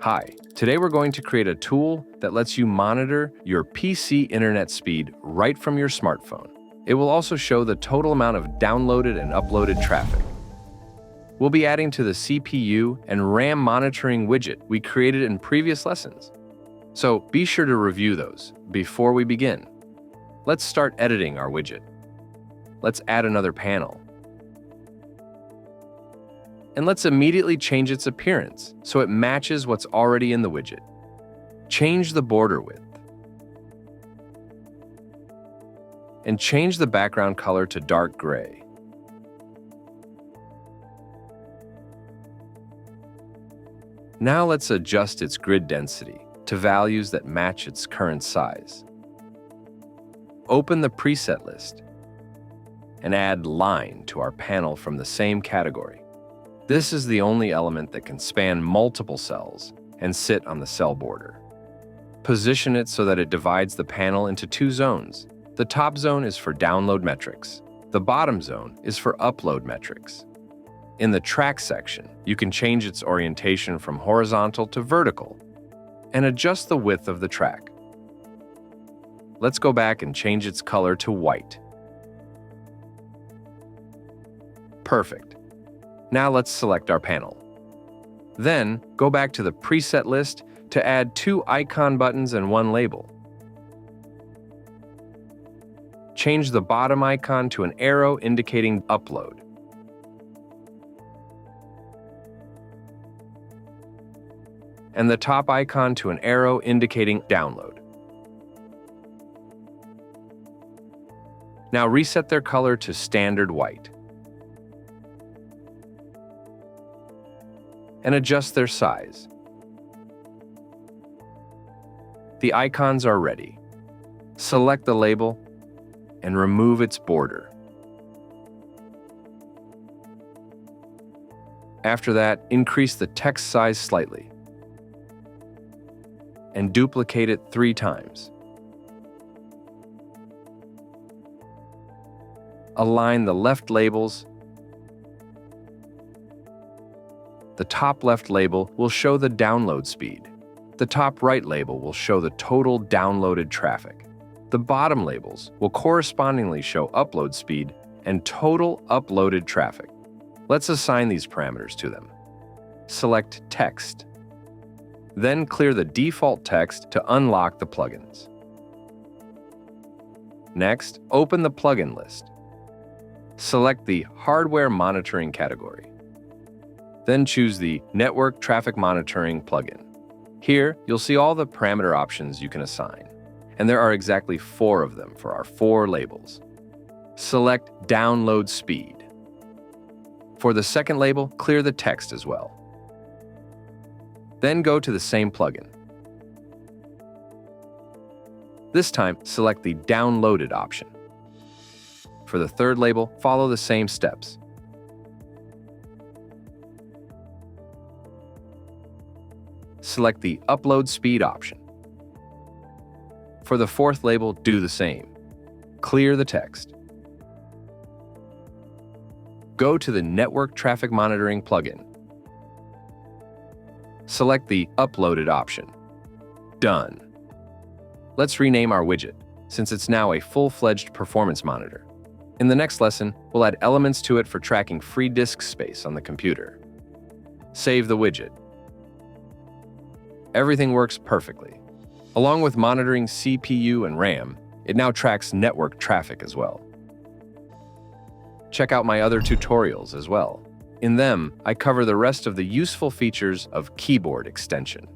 Hi, today we're going to create a tool that lets you monitor your PC internet speed right from your smartphone. It will also show the total amount of downloaded and uploaded traffic. We'll be adding to the CPU and RAM monitoring widget we created in previous lessons. So be sure to review those before we begin. Let's start editing our widget. Let's add another panel. And let's immediately change its appearance so it matches what's already in the widget. Change the border width. And change the background color to dark gray. Now let's adjust its grid density to values that match its current size. Open the preset list and add line to our panel from the same category. This is the only element that can span multiple cells and sit on the cell border. Position it so that it divides the panel into two zones. The top zone is for download metrics. The bottom zone is for upload metrics. In the track section, you can change its orientation from horizontal to vertical and adjust the width of the track. Let's go back and change its color to white. Perfect. Now let's select our panel. Then, go back to the preset list to add 2 icon buttons and 1 label. Change the bottom icon to an arrow indicating upload. And the top icon to an arrow indicating download. Now reset their color to standard white. And adjust their size. The icons are ready. Select the label and remove its border. After that, increase the text size slightly and duplicate it 3 times. Align the left labels. The top left label will show the download speed. The top right label will show the total downloaded traffic. The bottom labels will correspondingly show upload speed and total uploaded traffic. Let's assign these parameters to them. Select Text. Then clear the default text to unlock the plugins. Next, open the plugin list. Select the Hardware Monitoring category. Then choose the Network Traffic Monitoring plugin. Here, you'll see all the parameter options you can assign, and there are exactly 4 of them for our 4 labels. Select Download Speed. For the second label, clear the text as well. Then go to the same plugin. This time, select the Downloaded option. For the third label, follow the same steps. Select the Upload Speed option. For the fourth label, do the same. Clear the text. Go to the Network Traffic Monitoring plugin. Select the Uploaded option. Done. Let's rename our widget, since it's now a full-fledged performance monitor. In the next lesson, we'll add elements to it for tracking free disk space on the computer. Save the widget. Everything works perfectly. Along with monitoring CPU and RAM, it now tracks network traffic as well. Check out my other tutorials as well. In them, I cover the rest of the useful features of keyboard extension.